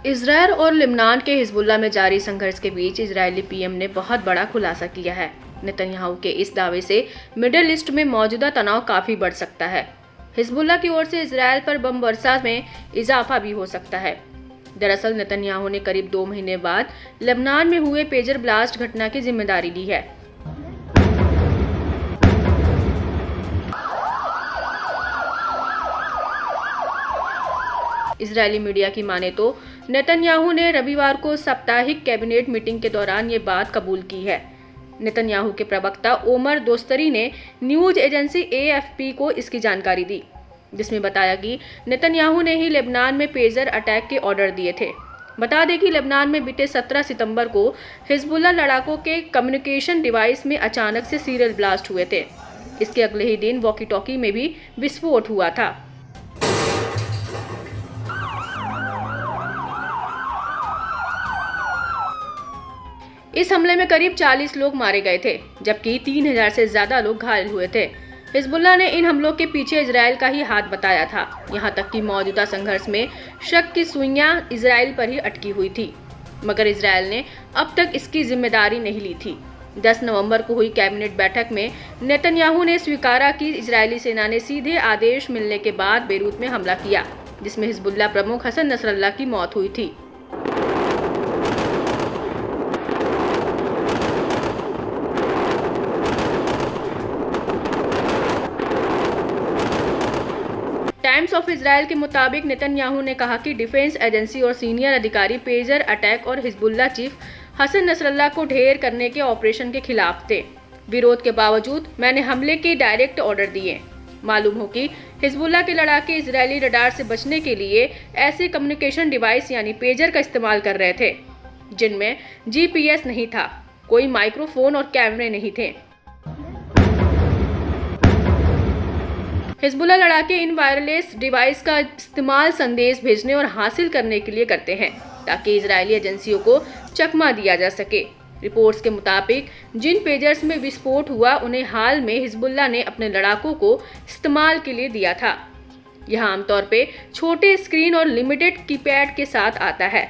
Israel और Lebanon के Hezbollah में जारी संघर्ष के बीच इजरायली पीएम ने बहुत बड़ा खुलासा किया है। नेतन्याहू के इस दावे से मिडिल ईस्ट में मौजूदा तनाव काफी बढ़ सकता है। हिजबुल्लाह की ओर से इजरायल पर बम वर्षा में इजाफा भी हो सकता है। दरअसल नेतन्याहू ने करीब 2 महीने बाद लेबनान में हुए पेजर ब्लास्ट घटना की जिम्मेदारी ली है। इजरायली मीडिया की माने तो नेतन्याहू ने रविवार को साप्ताहिक कैबिनेट मीटिंग के दौरान ये बात कबूल की है। नेतन्याहू के प्रवक्ता ओमर दोस्तरी ने न्यूज एजेंसी AFP को इसकी जानकारी दी, जिसमें बताया कि नेतन्याहू ने ही लेबनान में पेजर अटैक के ऑर्डर दिए थे। बता दें कि लेबनान में बीते 17 सितंबर को हिजबुल्लाह लड़ाकों के कम्युनिकेशन डिवाइस में अचानक से सीरियल ब्लास्ट हुए थे। इसके अगले ही दिन वॉकी टॉकी में भी विस्फोट हुआ था। इस हमले में करीब 40 लोग मारे गए थे, जबकि 3000 से ज्यादा लोग घायल हुए थे। हिजबुल्लाह ने इन हमलों के पीछे इजरायल का ही हाथ बताया था। यहां तक कि मौजूदा संघर्ष में शक की सुइयां इजरायल पर ही अटकी हुई थी, मगर इजरायल ने अब तक इसकी जिम्मेदारी नहीं ली थी। 10 नवंबर को हुई कैबिनेट बैठक में नेतन्याहू ने स्वीकारा कि इजरायली सेना ने सीधे आदेश मिलने के बाद बेरूत में हमला किया, जिसमें हिजबुल्लाह प्रमुख हसन नसरल्लाह की मौत हुई थी। टाइम्स ऑफ इजरायल के मुताबिक नेतन्याहू ने कहा कि डिफेंस एजेंसी और सीनियर अधिकारी पेजर अटैक और हिजबुल्लाह चीफ हसन नसरल्लाह को ढेर करने के ऑपरेशन के खिलाफ थे। विरोध के बावजूद मैंने हमले के डायरेक्ट ऑर्डर दिए। मालूम हो कि हिजबुल्लाह के लड़ाके इजरायली रडार से बचने के लिए ऐसे कम्युनिकेशन डिवाइस यानी पेजर का इस्तेमाल कर रहे थे, जिनमें GPS नहीं था, कोई माइक्रोफोन और कैमरे नहीं थे। हिजबुल्लाह लड़ाके इन वायरलेस डिवाइस का इस्तेमाल संदेश भेजने और हासिल करने के लिए करते हैं, ताकि इजरायली एजेंसियों को चकमा दिया जा सके। रिपोर्ट्स के मुताबिक जिन पेजर्स में विस्फोट हुआ उन्हें हाल में हिजबुल्लाह ने अपने लड़ाकों को इस्तेमाल के लिए दिया था। यह आमतौर पे छोटे स्क्रीन और लिमिटेड कीपैड के साथ आता है।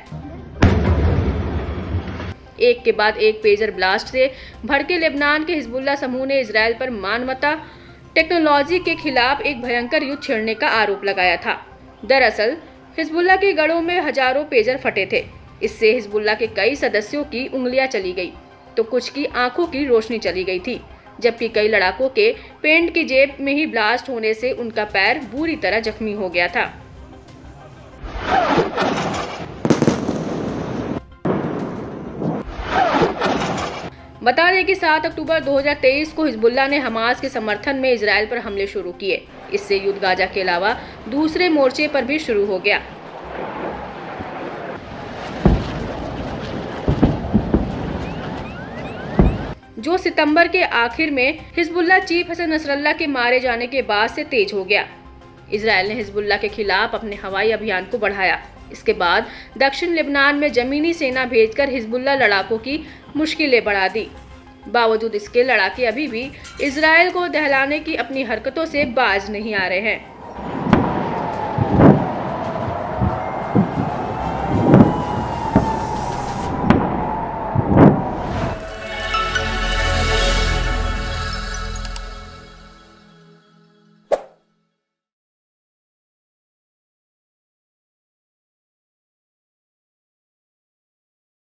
एक के बाद एक पेजर ब्लास्ट से भड़के लेबनान के हिजबुल्लाह समूह ने इजरायल पर मानवता टेक्नोलॉजी के खिलाफ एक भयंकर युद्ध छेड़ने का आरोप लगाया था। दरअसल हिजबुल्लाह के गढ़ों में हजारों पेजर फटे थे। इससे हिजबुल्लाह के कई सदस्यों की उंगलियां चली गई, तो कुछ की आंखों की रोशनी चली गई थी, जबकि कई लड़ाकों के पेंट की जेब में ही ब्लास्ट होने से उनका पैर बुरी तरह जख्मी हो गया था। बता दें कि 7 अक्टूबर 2023 को हिजबुल्लाह ने हमास के समर्थन में इजरायल पर हमले शुरू किए। इससे युद्ध गाजा के अलावा दूसरे मोर्चे पर भी शुरू हो गया। जो सितंबर के आखिर में हिजबुल्लाह चीफ हसन नसरल्लाह के मारे जाने के बाद से तेज हो गया। इजरायल ने हिजबुल्लाह के खिलाफ अपने हवाई अभियान को बढ़ाया। इसके बाद दक्षिण लेबनान में जमीनी सेना भेजकर हिजबुल्लाह लड़ाकों की मुश्किलें बढ़ा दी। बावजूद इसके लड़ाके अभी भी इजरायल को दहलाने की अपनी हरकतों से बाज नहीं आ रहे हैं।